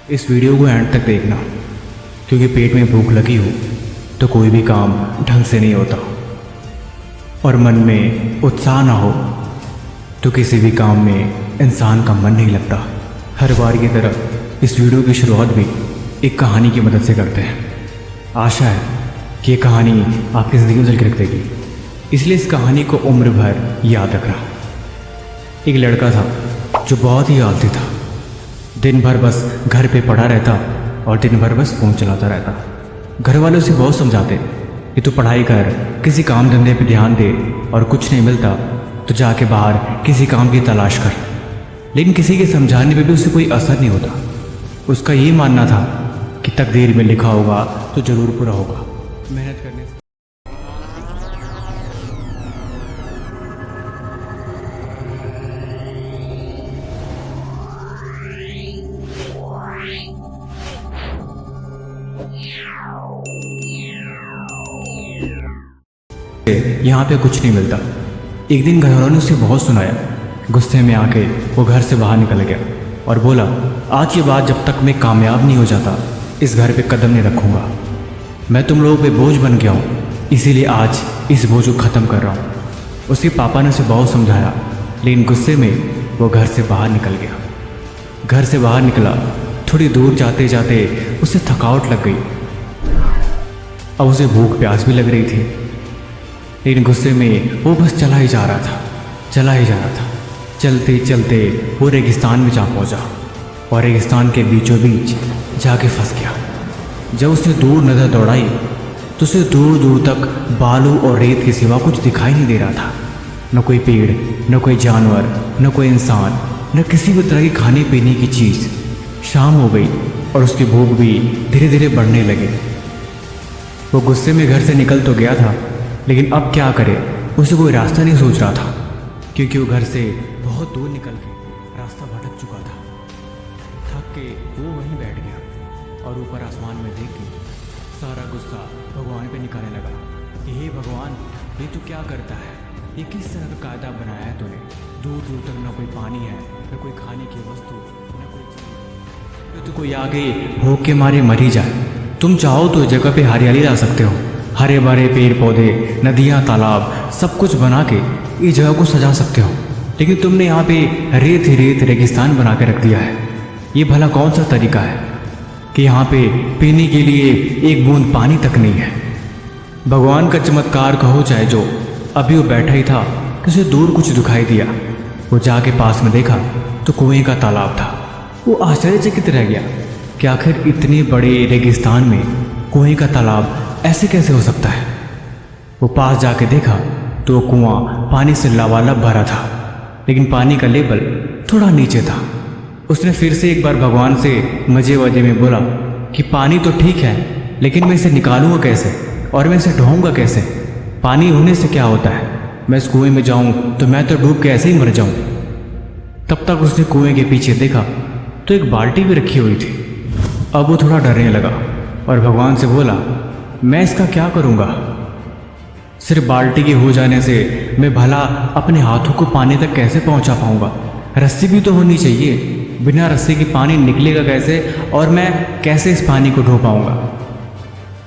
इस वीडियो को एंड तक देखना, क्योंकि पेट में भूख लगी हो तो कोई भी काम ढंग से नहीं होता, और मन में उत्साह ना हो तो किसी भी काम में इंसान का मन नहीं लगता। हर बार की तरह इस वीडियो की शुरुआत भी एक कहानी की मदद से करते हैं। आशा है कि ये कहानी आपकी ज़िंदगी में झलक रख देगी, इसलिए इस कहानी को उम्र भर याद रखना। एक लड़का था जो बहुत ही आलसी था। दिन भर बस घर पे पड़ा रहता और दिन भर बस फ़ोन चलाता रहता। घर वाले उसे बहुत समझाते कि तू पढ़ाई कर, किसी काम धंधे पे ध्यान दे, और कुछ नहीं मिलता तो जाके बाहर किसी काम की तलाश कर। लेकिन किसी के समझाने पे भी उसे कोई असर नहीं होता। उसका ये मानना था कि तकदीर में लिखा होगा तो ज़रूर पूरा होगा। मेहनत करने से यहाँ पे कुछ नहीं मिलता। एक दिन घरवालों ने उसे बहुत सुनाया। गुस्से में आके वो घर से बाहर निकल गया और बोला, आज के बाद जब तक मैं कामयाब नहीं हो जाता इस घर पे कदम नहीं रखूँगा। मैं तुम लोगों पे बोझ बन गया हूँ, इसीलिए आज इस बोझ को ख़त्म कर रहा हूँ। उसके पापा ने उसे बहुत समझाया, लेकिन गुस्से में वो घर से बाहर निकल गया। घर से बाहर निकला, थोड़ी दूर जाते जाते उसे थकावट लग गई। अब उसे भूख प्यास भी लग रही थी, लेकिन गुस्से में वो बस चला ही जा रहा था। चलते चलते वो रेगिस्तान में जा पहुंचा और रेगिस्तान के बीचों बीच जाके फंस गया। जब उसने दूर नज़र दौड़ाई तो उसे दूर दूर तक बालू और रेत के सिवा कुछ दिखाई नहीं दे रहा था। न कोई पेड़, न कोई जानवर, न कोई इंसान, न किसी भी तरह की खाने पीने की चीज़। शाम हो गई और उसकी भूख भी धीरे धीरे बढ़ने लगी। वो गुस्से में घर से निकल तो गया था, लेकिन अब क्या करे, उसे कोई रास्ता नहीं सूझ रहा था, क्योंकि वो घर से बहुत दूर निकल के रास्ता भटक चुका था। थक के वो वहीं बैठ गया और ऊपर आसमान में देख के सारा गुस्सा भगवान पे निकालने लगा कि हे भगवान, ये तू क्या करता है? ये किस तरह का कायदा बनाया है तूने? दूर दूर तक न कोई पानी है, न कोई खाने की वस्तु, न कोई चीज। तो कोई आगे भूख के मारे मर ही जाए। तुम चाहो तो जगह पे हरियाली ला सकते हो, हरे भरे पेड़ पौधे, नदियाँ, तालाब, सब कुछ बना के इस जगह को सजा सकते हो, लेकिन तुमने यहाँ पे रेत ही रेत रेगिस्तान बना के रख दिया है। ये भला कौन सा तरीका है कि यहाँ पे पीने के लिए एक बूंद पानी तक नहीं है? भगवान का चमत्कार कहो चाहे जो, अभी वो बैठा ही था कि उसे दूर कुछ दिखाई दिया। वो जाके पास में देखा तो कुएं का तालाब था। वो आश्चर्यचकित रह गया कि आखिर इतने बड़े रेगिस्तान में कुएं का तालाब ऐसे कैसे हो सकता है। वो पास जाके देखा तो वो कुआं पानी से लबालब भरा था, लेकिन पानी का लेवल थोड़ा नीचे था। उसने फिर से एक बार भगवान से मजे वजे में बोला कि पानी तो ठीक है, लेकिन मैं इसे निकालूंगा कैसे और मैं इसे ढोऊंगा कैसे? पानी होने से क्या होता है? मैं इस कुएं में जाऊं तो मैं तो डूब के ऐसे ही मर जाऊं। तब तक उसने कुएं के पीछे देखा तो एक बाल्टी भी रखी हुई थी। अब वो थोड़ा डरने लगा और भगवान से बोला, मैं इसका क्या करूँगा? सिर्फ बाल्टी के हो जाने से मैं भला अपने हाथों को पानी तक कैसे पहुँचा पाऊँगा? रस्सी भी तो होनी चाहिए। बिना रस्सी के पानी निकलेगा कैसे और मैं कैसे इस पानी को ढो पाऊँगा?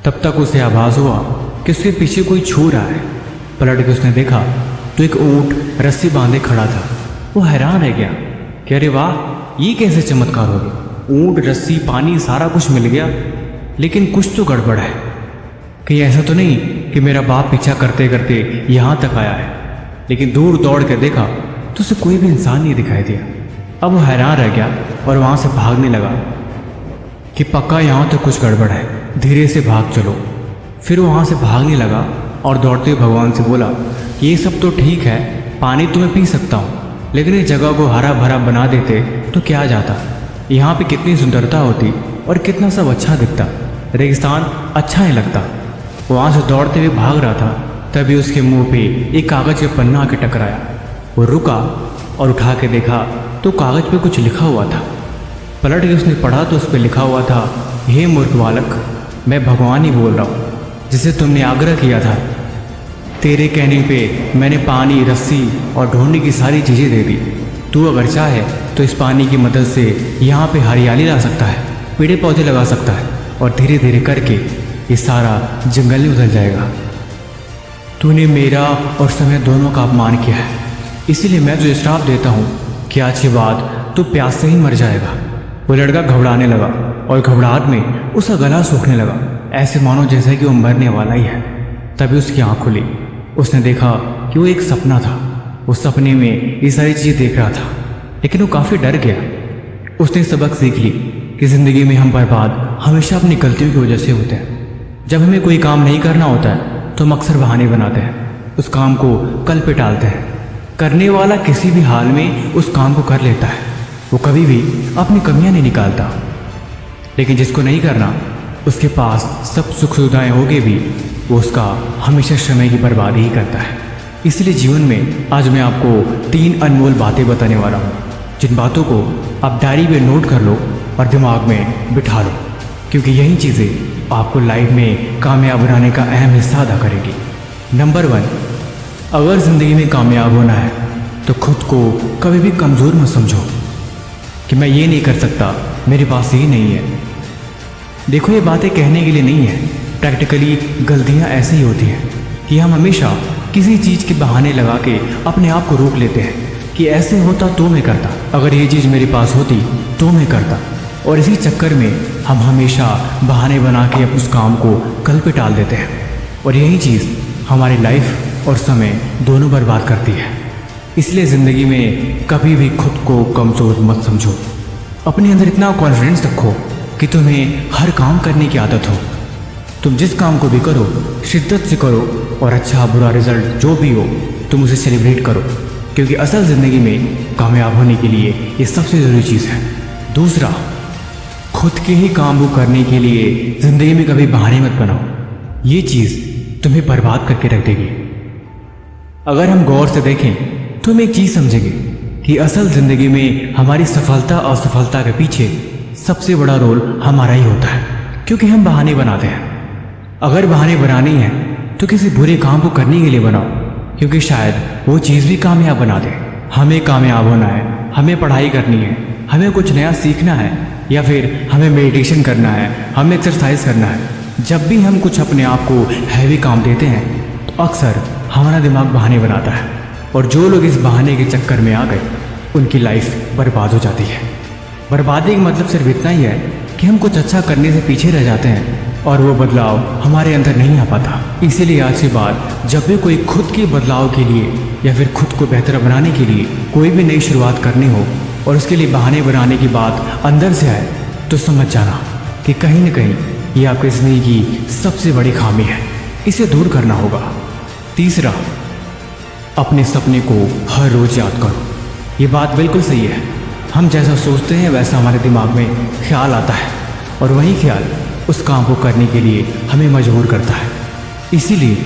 तब तक उसे आभास हुआ कि उसके पीछे कोई छू रहा है। पलट के उसने देखा तो एक ऊँट रस्सी बांधे खड़ा था। वो हैरान रह गया कि अरे वाह, ये कैसे चमत्कार हो गया? ऊँट, रस्सी, पानी, सारा कुछ मिल गया, लेकिन कुछ तो गड़बड़ है। कहीं ऐसा तो नहीं कि मेरा बाप पीछा करते करते यहाँ तक आया है? लेकिन दूर दौड़ कर देखा तो उसे कोई भी इंसान नहीं दिखाई दिया। अब वो हैरान रह गया और वहाँ से भागने लगा कि पक्का यहाँ तो कुछ गड़बड़ है, धीरे से भाग चलो। फिर वो वहाँ से भागने लगा और दौड़ते हुए भगवान से बोला, ये सब तो ठीक है, पानी तो मैं पी सकता हूँ, लेकिन इस जगह को हरा भरा बना देते तो क्या जाता? यहाँ पे कितनी सुंदरता होती और कितना सब अच्छा दिखता। रेगिस्तान अच्छा नहीं लगता। वहाँ से दौड़ते हुए भाग रहा था, तभी उसके मुंह पे एक कागज़ का पन्ना आके टकराया। वो रुका और उठा के देखा तो कागज़ पे कुछ लिखा हुआ था। पलट के उसने पढ़ा तो उस पर लिखा हुआ था, हे मूर्ख बालक, मैं भगवान ही बोल रहा हूँ जिसे तुमने आग्रह किया था। तेरे कहने पे मैंने पानी, रस्सी और ढूंढने की सारी चीज़ें दे दी। तू अगर चाहे तो इस पानी की मदद से यहाँ पे हरियाली ला सकता है, पेड़ पौधे लगा सकता है और धीरे धीरे करके ये सारा जंगल में बदल जाएगा। तूने मेरा और समय दोनों का अपमान किया है, इसीलिए मैं तुझे श्राप देता हूँ कि आज के बाद तू प्यास से ही मर जाएगा। वो लड़का घबराने लगा और घबराहट में उसका गला सूखने लगा, ऐसे मानो जैसे कि वो मरने वाला ही है। तभी उसकी आँख खुली। उसने देखा कि वो एक सपना था। वो सपने में ये सारी चीज़ें देख रहा था, लेकिन वो काफ़ी डर गया। उसने सबक सीख ली कि ज़िंदगी में हम बर्बाद हमेशा अपनी गलतियों की वजह से होते हैं। जब हमें कोई काम नहीं करना होता है तो हम अक्सर बहाने बनाते हैं, उस काम को कल पे टालते हैं। करने वाला किसी भी हाल में उस काम को कर लेता है, वो कभी भी अपनी कमियां नहीं निकालता। लेकिन जिसको नहीं करना, उसके पास सब सुख सुविधाएं होगी भी, वो उसका हमेशा समय की बर्बादी ही करता है। इसलिए जीवन में आज मैं आपको 3 अनमोल बातें बताने वाला हूँ, जिन बातों को आप डायरी पे नोट कर लो और दिमाग में बिठा लो, क्योंकि यही चीज़ें आपको लाइफ में कामयाब बनाने का अहम हिस्सा अदा करेंगी। नंबर 1, अगर ज़िंदगी में कामयाब होना है तो खुद को कभी भी कमज़ोर मत समझो कि मैं ये नहीं कर सकता, मेरे पास ये नहीं है। देखो, ये बातें कहने के लिए नहीं है। प्रैक्टिकली गलतियाँ ऐसी ही होती हैं कि हम हमेशा किसी चीज़ के बहाने लगा के अपने आप को रोक लेते हैं कि ऐसे होता तो मैं करता, अगर ये चीज़ मेरे पास होती तो मैं करता। और इसी चक्कर में हम हमेशा बहाने बना के उस काम को कल पे टाल देते हैं, और यही चीज़ हमारी लाइफ और समय दोनों बर्बाद करती है। इसलिए ज़िंदगी में कभी भी खुद को कमज़ोर मत समझो। अपने अंदर इतना कॉन्फिडेंस रखो कि तुम्हें हर काम करने की आदत हो। तुम जिस काम को भी करो शिद्दत से करो, और अच्छा बुरा रिजल्ट जो भी हो तुम उसे सेलिब्रेट करो, क्योंकि असल ज़िंदगी में कामयाब होने के लिए ये सबसे ज़रूरी चीज़ है। दूसरा, खुद के ही काम को करने के लिए ज़िंदगी में कभी बहाने मत बनाओ। ये चीज़ तुम्हें बर्बाद करके रख देगी। अगर हम गौर से देखें तो हम एक चीज़ समझेंगे कि असल ज़िंदगी में हमारी सफलता और असफलता के पीछे सबसे बड़ा रोल हमारा ही होता है, क्योंकि हम बहाने बनाते हैं। अगर बहाने बनानी है तो किसी बुरे काम को करने के लिए बनाओ, क्योंकि शायद वो चीज़ भी कामयाब बना दे। हमें कामयाब होना है, हमें पढ़ाई करनी है, हमें कुछ नया सीखना है, या फिर हमें मेडिटेशन करना है, हमें एक्सरसाइज करना है। जब भी हम कुछ अपने आप को हैवी काम देते हैं तो अक्सर हमारा दिमाग बहाने बनाता है, और जो लोग इस बहाने के चक्कर में आ गए उनकी लाइफ बर्बाद हो जाती है। बर्बादी का मतलब सिर्फ इतना ही है कि हम कुछ अच्छा करने से पीछे रह जाते हैं और वो बदलाव हमारे अंदर नहीं आ पाता। इसीलिए आज के बाद जब भी कोई खुद के बदलाव के लिए या फिर खुद को बेहतर बनाने के लिए कोई भी नई शुरुआत करनी हो और उसके लिए बहाने बनाने की बात अंदर से आए, तो समझ जाना कि कहीं न कहीं ये आपकी ज़िंदगी की सबसे बड़ी खामी है। इसे दूर करना होगा। तीसरा, अपने सपने को हर रोज़ याद करो। ये बात बिल्कुल सही है। हम जैसा सोचते हैं वैसा हमारे दिमाग में ख्याल आता है, और वही ख्याल उस काम को करने के लिए हमें मजबूर करता है। इसीलिए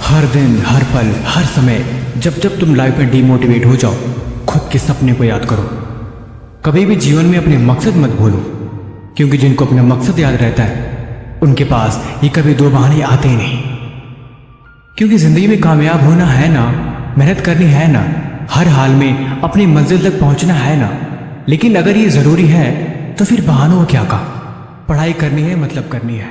हर दिन, हर पल, हर समय जब तुम लाइफ में डीमोटिवेट हो जाओ, खुद के सपने को याद करो। कभी भी जीवन में अपने मकसद मत भूलो, क्योंकि जिनको अपना मकसद याद रहता है उनके पास ये कभी दो बहाने आते ही नहीं। क्योंकि ज़िंदगी में कामयाब होना है ना, मेहनत करनी है ना, हर हाल में अपनी मंजिल तक पहुंचना है ना। लेकिन अगर ये ज़रूरी है तो फिर बहानों को क्या कहा। पढ़ाई करनी है मतलब करनी है।